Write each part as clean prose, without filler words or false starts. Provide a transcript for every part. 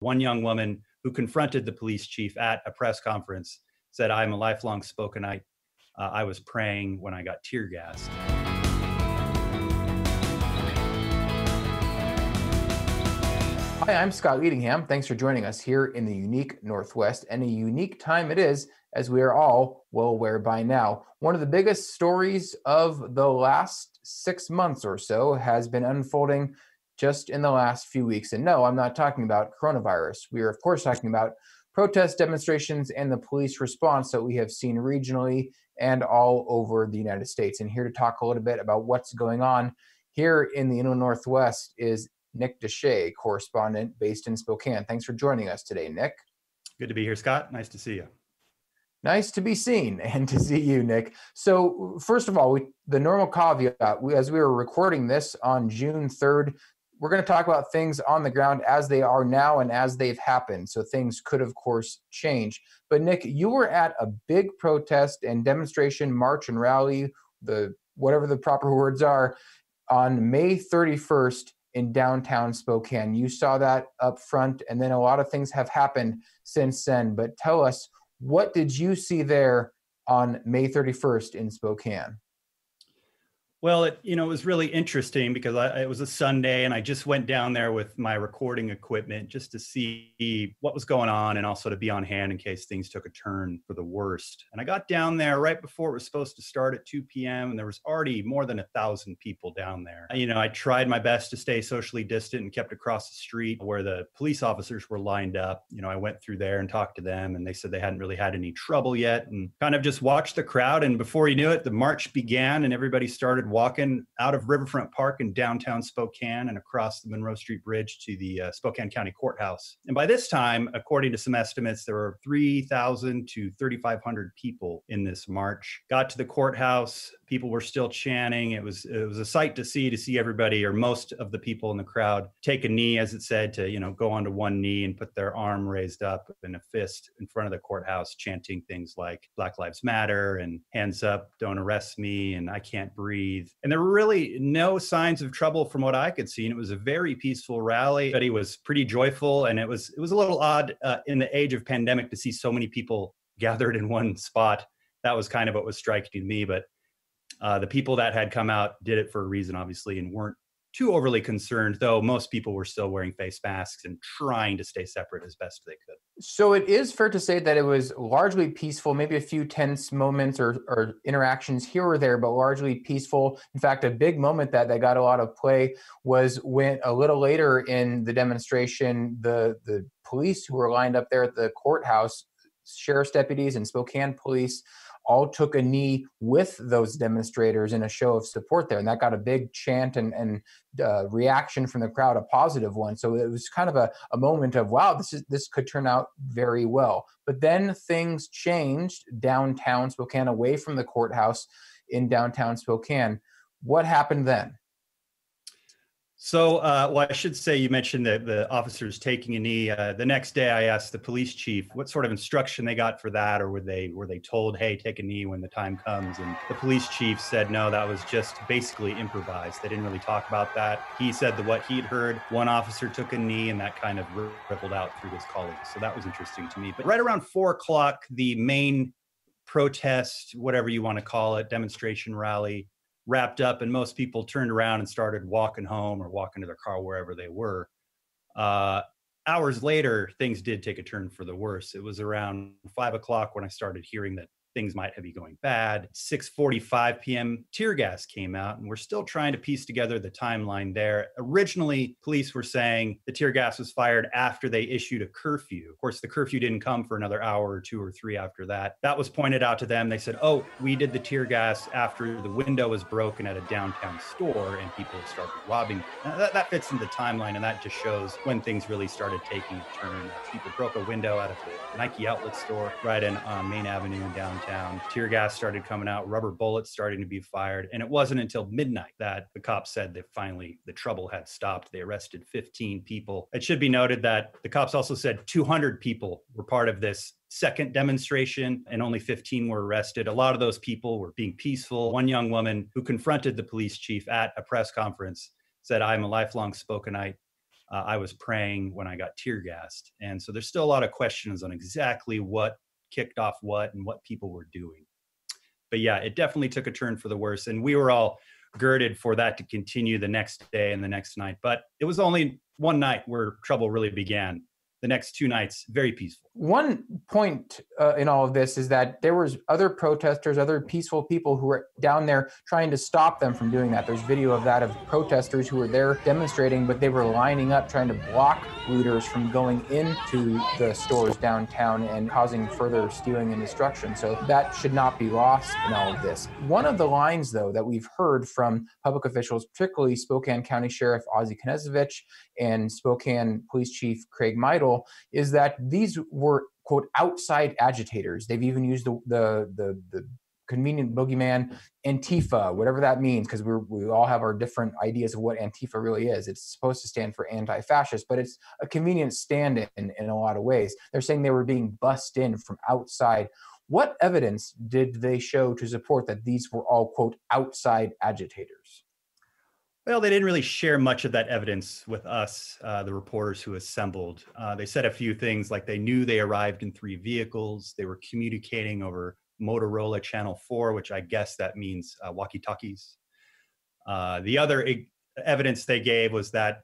One young woman who confronted the police chief at a press conference said, "I'm a lifelong Spokaneite. I was praying when I got tear gassed." Hi, I'm Scott Leadingham. Thanks for joining us here in the unique Northwest, and a unique time it is, as we are all well aware by now. One of the biggest stories of the last 6 months or so has been unfolding just in the last few weeks. And no, I'm not talking about coronavirus. We are, of course, talking about protest demonstrations and the police response that we have seen regionally and all over the United States. And here to talk a little bit about what's going on here in the Northwest is Nick Deshais, correspondent based in Spokane. Thanks for joining us today, Nick. Good to be here, Scott. Nice to see you. Nice to be seen and to see you, Nick. So first of all, the normal caveat, as we were recording this on June 3rd, we're going to talk about things on the ground as they are now and as they've happened. So things could, of course, change. But Nick, you were at a big protest and demonstration, march and rally, whatever the proper words are, on May 31st in downtown Spokane. You saw that up front, and then a lot of things have happened since then. But tell us, what did you see there on May 31st in Spokane? Well, it was really interesting because it was a Sunday and I just went down there with my recording equipment just to see what was going on and also to be on hand in case things took a turn for the worst. And I got down there right before it was supposed to start at 2 p.m. and there was already more than 1,000 people down there. I tried my best to stay socially distant and kept across the street where the police officers were lined up. I went through there and talked to them and they said they hadn't really had any trouble yet and kind of just watched the crowd. And before you knew it, the march began and everybody started walking out of Riverfront Park in downtown Spokane and across the Monroe Street Bridge to the Spokane County Courthouse. And by this time, according to some estimates, there were 3,000 to 3,500 people in this march. Got to the courthouse, people were still chanting. It was a sight to see everybody, or most of the people in the crowd, take a knee, as it said, to go onto one knee and put their arm raised up in a fist in front of the courthouse, chanting things like Black Lives Matter and hands up, don't arrest me, and I can't breathe. And there were really no signs of trouble from what I could see. And it was a very peaceful rally. Everybody was pretty joyful. And it was a little odd in the age of pandemic to see so many people gathered in one spot. That was kind of what was striking to me. But the people that had come out did it for a reason, obviously, and weren't too overly concerned, though most people were still wearing face masks and trying to stay separate as best they could. So it is fair to say that it was largely peaceful, maybe a few tense moments or interactions here or there, but largely peaceful. In fact, a big moment that got a lot of play was when a little later in the demonstration, the police who were lined up there at the courthouse, sheriff's deputies and Spokane police, all took a knee with those demonstrators in a show of support there. And that got a big chant and reaction from the crowd, a positive one. So it was kind of a moment of, wow, this could turn out very well. But then things changed downtown Spokane, away from the courthouse in downtown Spokane. What happened then? So, I should say you mentioned that the officers taking a knee. The next day, I asked the police chief what sort of instruction they got for that, or were they told, "Hey, take a knee when the time comes"? And the police chief said, "No, that was just basically improvised. They didn't really talk about that." He said that what he'd heard, one officer took a knee, and that kind of rippled out through his colleagues. So that was interesting to me. But right around 4 o'clock, the main protest, whatever you want to call it, demonstration rally, wrapped up and most people turned around and started walking home or walking to their car, wherever they were. Hours later, things did take a turn for the worse. It was around 5 o'clock when I started hearing that things might be going bad. 6:45 p.m., tear gas came out, and we're still trying to piece together the timeline there. Originally, police were saying the tear gas was fired after they issued a curfew. Of course, the curfew didn't come for another hour or 2 or 3 after that. That was pointed out to them. They said, "Oh, we did the tear gas after the window was broken at a downtown store and people started robbing." Now, that fits into the timeline, and that just shows when things really started taking a turn. People broke a window out of the Nike outlet store right on Main Avenue in downtown. Tear gas started coming out, rubber bullets starting to be fired. And it wasn't until midnight that the cops said that finally the trouble had stopped. They arrested 15 people. It should be noted that the cops also said 200 people were part of this second demonstration and only 15 were arrested. A lot of those people were being peaceful. One young woman who confronted the police chief at a press conference said, "I'm a lifelong Spokaneite. I was praying when I got tear gassed. And so there's still a lot of questions on exactly what kicked off what and what people were doing. But yeah, it definitely took a turn for the worse. And we were all girded for that to continue the next day and the next night. But it was only one night where trouble really began. The next 2 nights, very peaceful. One point in all of this is that there was other protesters, other peaceful people who were down there trying to stop them from doing that. There's video of that, of protesters who were there demonstrating, but they were lining up trying to block looters from going into the stores downtown and causing further stealing and destruction. So that should not be lost in all of this. One of the lines, though, that we've heard from public officials, particularly Spokane County Sheriff Ozzie Knezevich and Spokane Police Chief Craig Meidel, is that these were, quote, outside agitators. They've even used the convenient boogeyman, Antifa, whatever that means, because we all have our different ideas of what Antifa really is. It's supposed to stand for anti-fascist, but it's a convenient stand-in in a lot of ways. They're saying they were being bussed in from outside. What evidence did they show to support that these were all, quote, outside agitators? Well, they didn't really share much of that evidence with us, the reporters who assembled. They said a few things like they knew they arrived in 3 vehicles. They were communicating over Motorola Channel 4, which I guess that means walkie-talkies. The other evidence they gave was that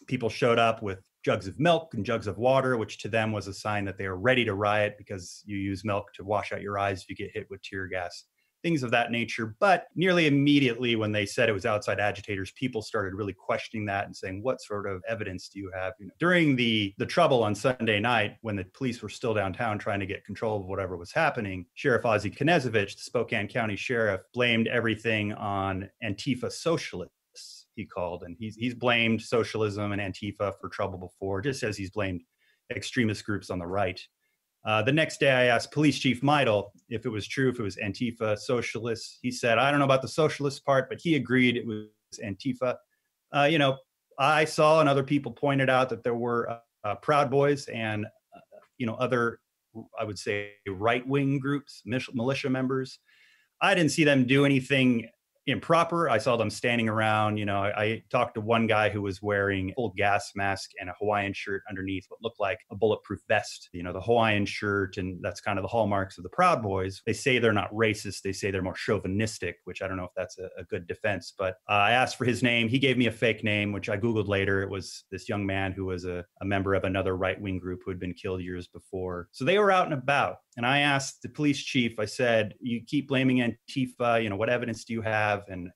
people showed up with jugs of milk and jugs of water, which to them was a sign that they were ready to riot because you use milk to wash out your eyes if you get hit with tear gas. Things of that nature. But nearly immediately when they said it was outside agitators, people started really questioning that and saying, what sort of evidence do you have? During the trouble on Sunday night, when the police were still downtown trying to get control of whatever was happening, Sheriff Ozzie Knezevich, the Spokane County Sheriff, blamed everything on Antifa socialists, he called. And he's blamed socialism and Antifa for trouble before, just as he's blamed extremist groups on the right. The next day, I asked Police Chief Meidel if it was true, if it was Antifa socialists. He said, I don't know about the socialist part, but he agreed it was Antifa. I saw and other people pointed out that there were Proud Boys and, other, I would say, right-wing groups, militia members. I didn't see them do anything improper. I saw them standing around. I talked to one guy who was wearing a full gas mask and a Hawaiian shirt underneath what looked like a bulletproof vest. The Hawaiian shirt, and that's kind of the hallmarks of the Proud Boys. They say they're not racist. They say they're more chauvinistic, which I don't know if that's a good defense. But I asked for his name. He gave me a fake name, which I Googled later. It was this young man who was a member of another right-wing group who had been killed years before. So they were out and about. And I asked the police chief, I said, you keep blaming Antifa, what evidence do you have? And,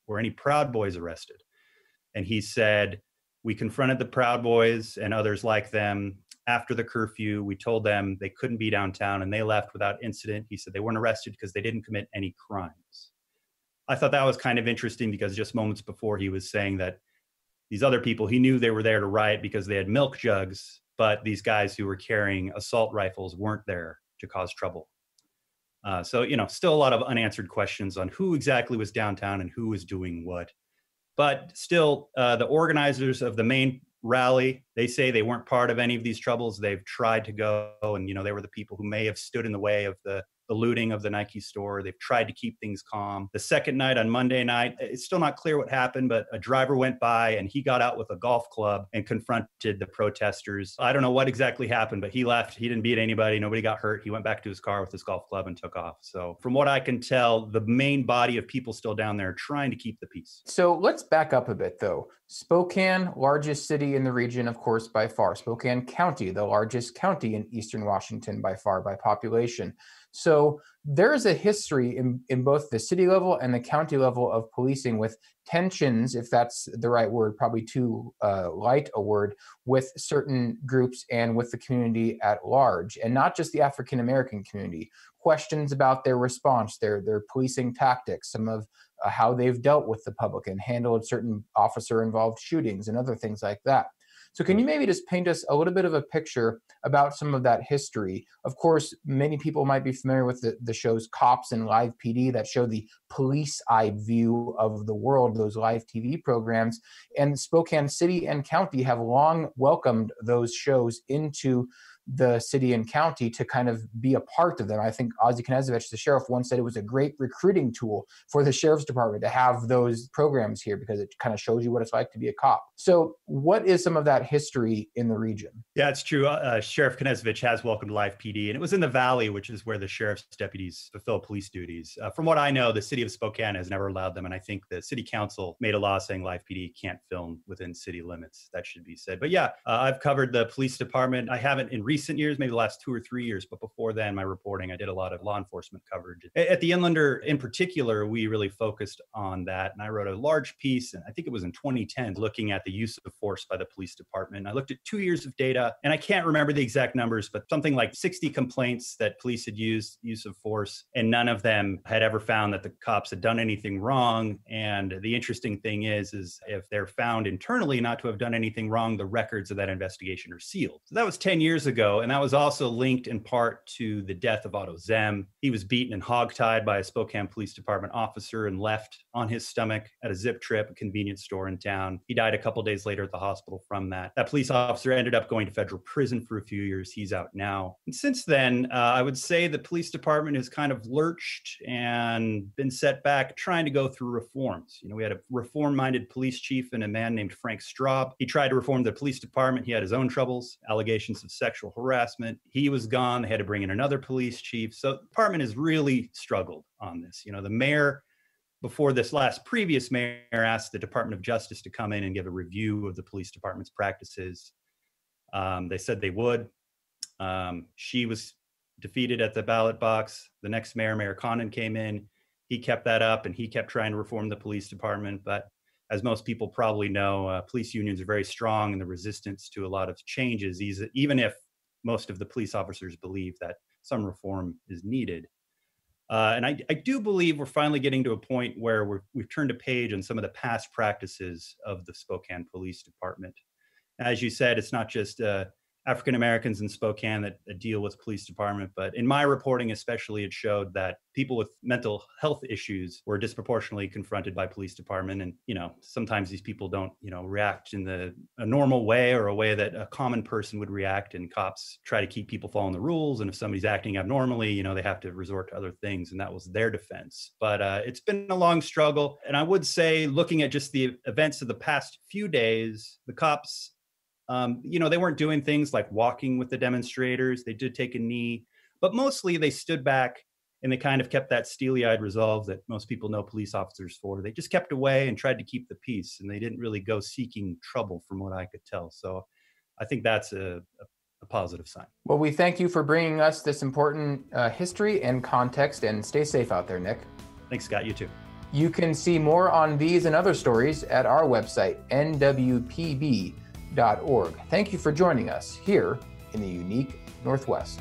were any Proud Boys arrested? And he said, we confronted the Proud Boys and others like them after the curfew. We told them they couldn't be downtown and they left without incident. He said they weren't arrested because they didn't commit any crimes. I thought that was kind of interesting because just moments before he was saying that these other people, he knew they were there to riot because they had milk jugs, but these guys who were carrying assault rifles weren't there to cause trouble. So, still a lot of unanswered questions on who exactly was downtown and who was doing what. But still, the organizers of the main rally, they say they weren't part of any of these troubles. They've tried to go, and, they were the people who may have stood in the way of the looting of the Nike store. They've tried to keep things calm. The second night, on Monday night, it's still not clear what happened, but a driver went by and he got out with a golf club and confronted the protesters. I don't know what exactly happened, but he left. He didn't beat anybody. Nobody got hurt. He went back to his car with his golf club and took off. So from what I can tell, the main body of people still down there trying to keep the peace. So let's back up a bit, though. Spokane, largest city in the region, of course, by far. Spokane County, the largest county in Eastern Washington by far by population. So there is a history in both the city level and the county level of policing with tensions, if that's the right word, probably too light a word, with certain groups and with the community at large, and not just the African-American community. Questions about their response, their policing tactics, some of how they've dealt with the public and handled certain officer-involved shootings and other things like that. So can you maybe just paint us a little bit of a picture about some of that history? Of course, many people might be familiar with the shows Cops and Live PD that show the police eye view of the world, those live TV programs. And Spokane City and County have long welcomed those shows into the city and county to kind of be a part of them. I think Ozzie Knezevich, the sheriff, once said it was a great recruiting tool for the sheriff's department to have those programs here because it kind of shows you what it's like to be a cop. So what is some of that history in the region? Yeah, it's true. Sheriff Knezevich has welcomed Live PD, and it was in the Valley, which is where the sheriff's deputies fulfill police duties. From what I know, the city of Spokane has never allowed them, and I think the city council made a law saying Live PD can't film within city limits. That should be said. But yeah, I've covered the police department. I haven't in recent years, maybe the last 2 or 3 years, but before then, my reporting, I did a lot of law enforcement coverage. At the Inlander in particular, we really focused on that, and I wrote a large piece, and I think it was in 2010, looking at the use of force by the police department. I looked at 2 years of data, and I can't remember the exact numbers, but something like 60 complaints that police had used use of force, and none of them had ever found that the cops had done anything wrong. And the interesting thing is if they're found internally not to have done anything wrong, the records of that investigation are sealed. So that was 10 years ago, and that was also linked in part to the death of Otto Zem. He was beaten and hogtied by a Spokane Police Department officer and left on his stomach at a Zip Trip, a convenience store in town. He died a couple days later at the hospital from that. That police officer ended up going to federal prison for a few years. He's out now. And since then, I would say the police department has kind of lurched and been set back trying to go through reforms. We had a reform-minded police chief and a man named Frank Straub. He tried to reform the police department. He had his own troubles, allegations of sexual harassment. He was gone. They had to bring in another police chief. So the department has really struggled on this. The mayor, before this previous mayor, asked the Department of Justice to come in and give a review of the police department's practices. They said they would. She was defeated at the ballot box. The next mayor, Mayor Condon, came in. He kept that up, and he kept trying to reform the police department. But as most people probably know, police unions are very strong in the resistance to a lot of changes, even if most of the police officers believe that some reform is needed. And I do believe we're finally getting to a point where we've turned a page on some of the past practices of the Spokane Police Department. As you said, it's not just African Americans in Spokane that deal with police department, but in my reporting especially, it showed that people with mental health issues were disproportionately confronted by police department. And, sometimes these people don't, react in a normal way or a way that a common person would react. And cops try to keep people following the rules. And if somebody's acting abnormally, they have to resort to other things. And that was their defense. But it's been a long struggle. And I would say, looking at just the events of the past few days, the cops, they weren't doing things like walking with the demonstrators. They did take a knee, but mostly they stood back and they kind of kept that steely-eyed resolve that most people know police officers for. They just kept away and tried to keep the peace, and they didn't really go seeking trouble from what I could tell. So I think that's a positive sign. Well, we thank you for bringing us this important history and context, and stay safe out there, Nick. Thanks, Scott. You too. You can see more on these and other stories at our website, nwpb.org. Thank you for joining us here in the unique Northwest.